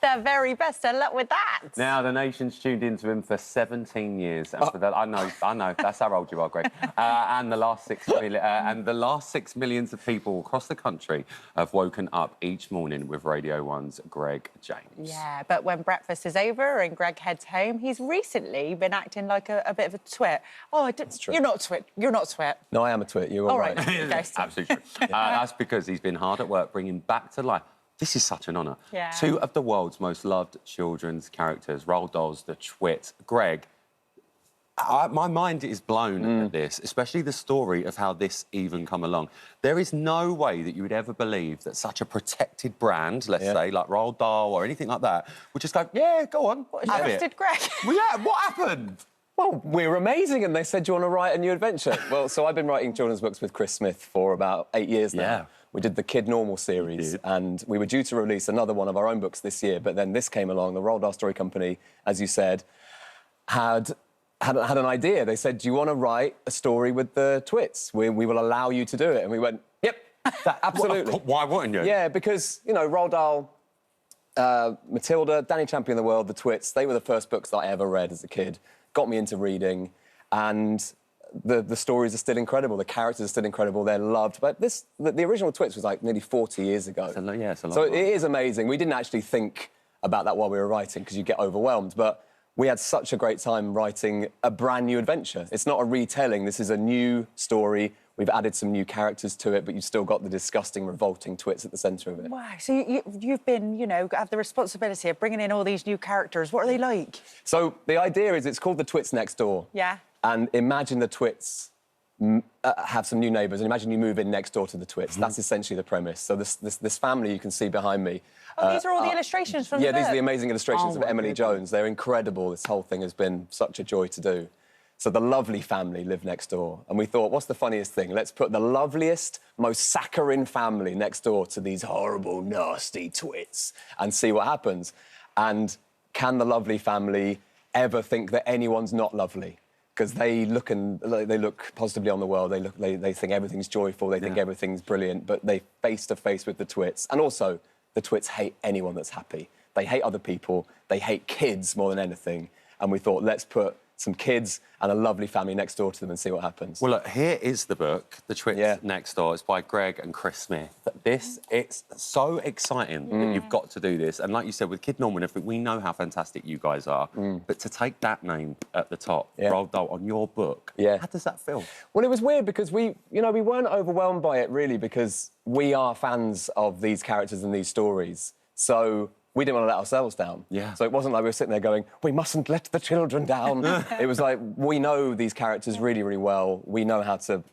their very best. And luck with that. Now, the nation's tuned into him for 17 years. And for that, I know, that's how old you are, Greg. And the last 6 millions of people across the country have woken up each morning with Radio 1's Greg James. Yeah, but when breakfast is over and Greg heads home, he's recently been acting like a bit of a twit. Oh, you're not a twit. You're not a twit. No, I am a twit. You're all right. Absolutely true. That's because he's been hard at work bringing back to life. This is such an honour. Yeah. Two of the world's most loved children's characters, Roald Dahl's The Twits. Greg, my mind is blown at this, especially the story of how this even come along. There is no way that you would ever believe that such a protected brand, let's say, like Roald Dahl or anything like that, would just go, yeah, go on, have it. Did Greg? Well, yeah, what happened? Well, we're amazing, and they said, do you want to write a new adventure? Well, so I've been writing children's books with Chris Smith for about 8 years now. Yeah. We did the Kid Normal series, and we were due to release another one of our own books this year, but then this came along. The Roald Dahl Story Company, as you said, had an idea. They said, do you want to write a story with the Twits? We will allow you to do it. And we went, yep, absolutely. Why wouldn't you? Yeah, because, you know, Roald Dahl, Matilda, Danny Champion of the World, the Twits, they were the first books that I ever read as a kid. Got me into reading, and the stories are still incredible. The characters are still incredible. They're loved. But the original Twits was like nearly 40 years ago. It's a long so time. It is amazing. We didn't actually think about that while we were writing because you get overwhelmed. But we had such a great time writing a brand new adventure. It's not a retelling. This is a new story. We've added some new characters to it, but you've still got the disgusting, revolting Twits at the centre of it. Wow, so you've been, you know, have the responsibility of bringing in all these new characters. What are they like? So the idea is it's called The Twits Next Door. Yeah. And imagine the Twits have some new neighbours, and imagine you move in next door to the Twits. That's essentially the premise. So this family you can see behind me... Oh, these are all the illustrations from the book? Yeah, these are the amazing illustrations of Emily Jones. They're incredible. This whole thing has been such a joy to do. So the lovely family live next door. And we thought, what's the funniest thing? Let's put the loveliest, most saccharine family next door to these horrible, nasty Twits and see what happens. And can the lovely family ever think that anyone's not lovely? Because they look positively on the world. They think everything's joyful. They think everything's brilliant. But they face to face with the Twits. And also, the Twits hate anyone that's happy. They hate other people. They hate kids more than anything. And we thought, let's put some kids and a lovely family next door to them and see what happens. Well, look, here is the book, The Twits Next Door. It's by Greg and Chris Smith. It's so exciting that you've got to do this. And like you said, with Kid Normal and everything, we know how fantastic you guys are. But to take that name at the top, Roald Dahl, on your book, how does that feel? Well, it was weird because we weren't overwhelmed by it, really, because we are fans of these characters and these stories. So we didn't want to let ourselves down. Yeah. So it wasn't like we were sitting there going, we mustn't let the children down. It was like, we know these characters really, really well. We know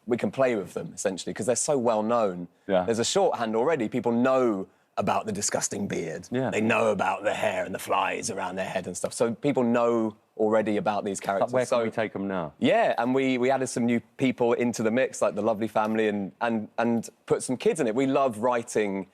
we can play with them, essentially, because they're so well known. Yeah. There's a shorthand already. People know about the disgusting beard. Yeah. They know about the hair and the flies around their head and stuff. So people know already about these characters. But where can we take them now? Yeah, and we added some new people into the mix, like the lovely family, and put some kids in it. We love writing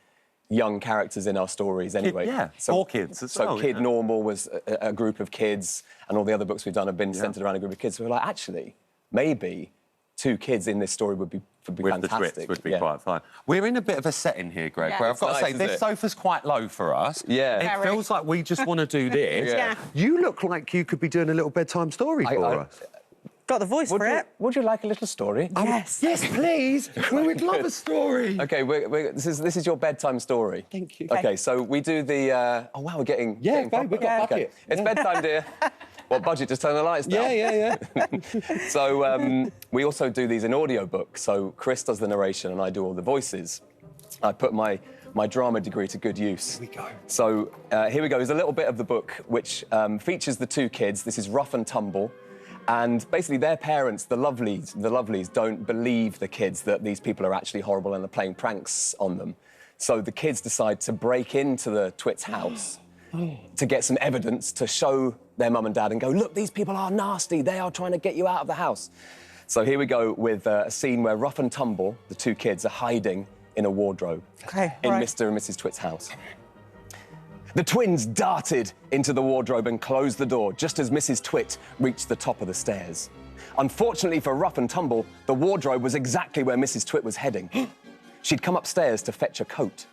young characters in our stories anyway. So kids as well. So Kid Normal was a group of kids, and all the other books we've done have been centred around a group of kids. So we're like, actually, maybe 2 kids in this story would be fantastic. The Twits would be quite fun. We're in a bit of a setting here, Greg, where I've got to say, this sofa's quite low for us. Yeah. It feels like we just want to do this. You look like you could be doing a little bedtime story for us. Got the voice for it. Would you like a little story? Yes. Yes, please. We would love a story. OK, this is your bedtime story. Thank you. OK, so we do the... oh, wow, we're getting... Yeah, babe, we've got a bucket. It's bedtime, dear. What, budget? Just turn the lights down? Yeah. So we also do these in audiobook. So Chris does the narration and I do all the voices. I put my drama degree to good use. Here we go. So here we go. There's a little bit of the book which features the 2 kids. This is Rough and Tumble. And basically their parents, the lovelies, don't believe the kids that these people are actually horrible and are playing pranks on them. So the kids decide to break into the Twits' house to get some evidence to show their mum and dad and go, look, these people are nasty. They are trying to get you out of the house. So here we go with a scene where Rough and Tumble, the 2 kids, are hiding in a wardrobe in Mr. and Mrs. Twits' house. The twins darted into the wardrobe and closed the door just as Mrs. Twit reached the top of the stairs. Unfortunately for Rough and Tumble, the wardrobe was exactly where Mrs. Twit was heading. She'd come upstairs to fetch a coat.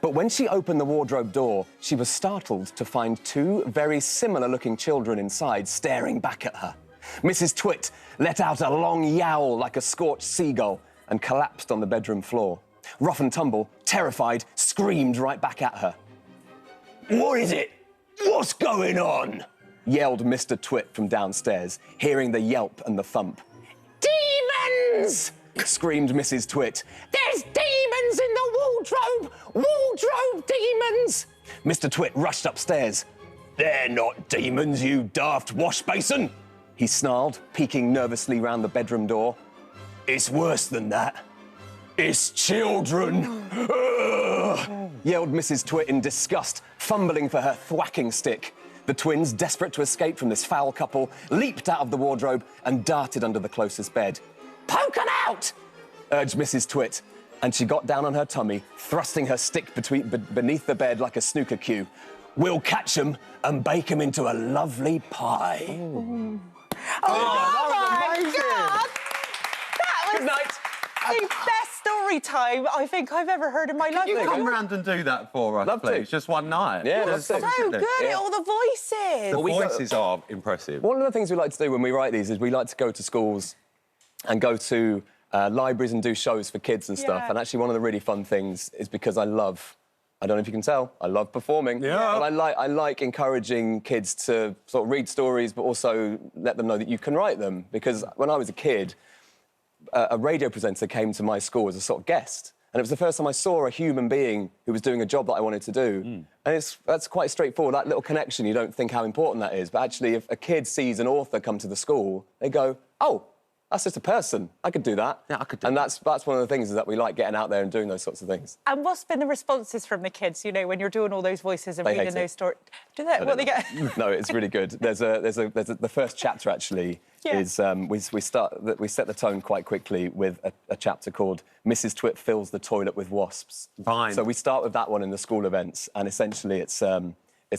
But when she opened the wardrobe door, she was startled to find two very similar-looking children inside staring back at her. Mrs. Twit let out a long yowl like a scorched seagull and collapsed on the bedroom floor. Rough and Tumble, terrified, screamed right back at her. "What is it? What's going on?" yelled Mr. Twit from downstairs, hearing the yelp and the thump. "Demons!" screamed Mrs. Twit. "There's demons in the wardrobe! Wardrobe demons!" Mr. Twit rushed upstairs. "They're not demons, you daft wash basin!" he snarled, peeking nervously round the bedroom door. "It's worse than that. It's children!" yelled Mrs. Twit in disgust, fumbling for her thwacking stick. The twins, desperate to escape from this foul couple, leaped out of the wardrobe and darted under the closest bed. "Poke 'em out!" urged Mrs. Twit, and she got down on her tummy, thrusting her stick beneath the bed like a snooker cue. "We'll catch 'em and bake 'em into a lovely pie." Oh my amazing. God! That was Good night. the best story time I think I've ever heard in my life. You come round and do that for us, Love to. please, just one night. Yeah, Just love to. sit So there. good, Yeah. all the voices. The voices are impressive. One of the things we like to do when we write these is we like to go to schools and go to libraries and do shows for kids and stuff. Yeah. And actually, one of the really fun things is because I don't know if you can tell, I love performing. Yeah. But I like encouraging kids to sort of read stories, but also let them know that you can write them. Because when I was a kid, a radio presenter came to my school as a sort of guest. And it was the first time I saw a human being who was doing a job that I wanted to do. And that's quite straightforward, that little connection, you don't think how important that is. But actually, if a kid sees an author come to the school, they go, "Oh, that's just a person. I could do that." Yeah, I could do and that. that's one of the things is that we like getting out there and doing those sorts of things. And what's been the responses from the kids, you know, when you're doing all those voices and They reading hate those it. stories? Do they? What they get? No, it's really good. The first chapter actually Yeah. is we set the tone quite quickly with a chapter called "Mrs. Twit fills the toilet with wasps." Fine. So we start with that one in the school events, and essentially it's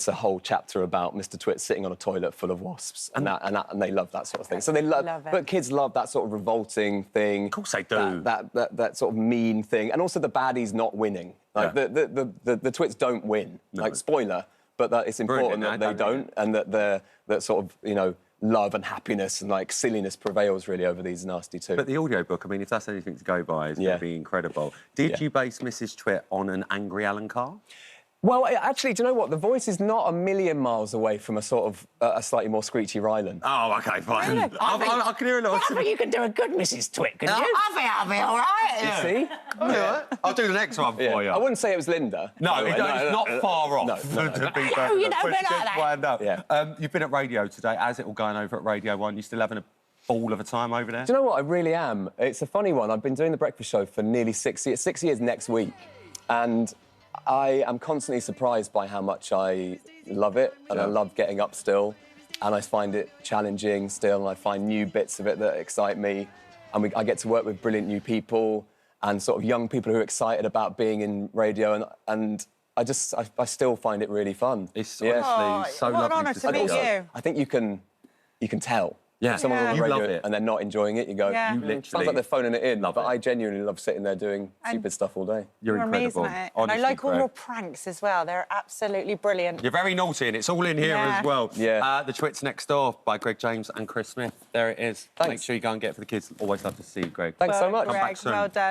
a whole chapter about Mr. Twit sitting on a toilet full of wasps, and they love that sort of thing. So they love Love it. but kids love that sort of revolting thing. Of course they do. That sort of mean thing, and also the baddies not winning. Like Yeah. the Twits don't win. Like spoiler, but that it's important Brilliant, that they don't, and that sort of love and happiness and like silliness prevails really over these nasty two. But the audiobook, I mean, if that's anything to go by, is going Yeah. to be incredible. Did Yeah. you base Mrs. Twit on an angry Alan Carr? Well, actually, do you know what? The voice is not a million miles away from a sort of a slightly more screechy Ryland. Oh, OK, fine. Really? I can hear a lot of... I think you can do a good Mrs. Twit, can you? I think I'll be all right. See? I'll do the next one for you. I wouldn't say it was Linda. No, by the way. it's not far off. No. To be Oh, you know, but but she like gets wound up. Yeah. You've been at radio today. How's it all going over at Radio 1? You still having a ball of a time over there? Do you know what? I really am. It's a funny one. I've been doing the breakfast show for nearly 6 years. 6 years next week, and I am constantly surprised by how much I love it, and I love getting up still, and I find it challenging still, and I find new bits of it that excite me, and I get to work with brilliant new people and sort of young people who are excited about being in radio, and I still find it really fun. It's honestly so what an lovely honour to to see meet you. you. I think you can tell. Yeah. If someone's on You the radio love it. and they're not enjoying it, you go, Yeah. You literally sounds like they're phoning it in. love But it. I genuinely love sitting there doing stupid stuff all day. You're incredible. amazing, mate. And I Honestly, like all Greg. your pranks as well. They're absolutely brilliant. You're very naughty, and it's all in here Yeah. as well. Yeah. The Twits Next Door by Greg James and Chris Smith. There it is. Thanks. Make sure you go and get it for the kids. Always love to see you, Greg. Thanks so much. Come back Greg, soon. well done.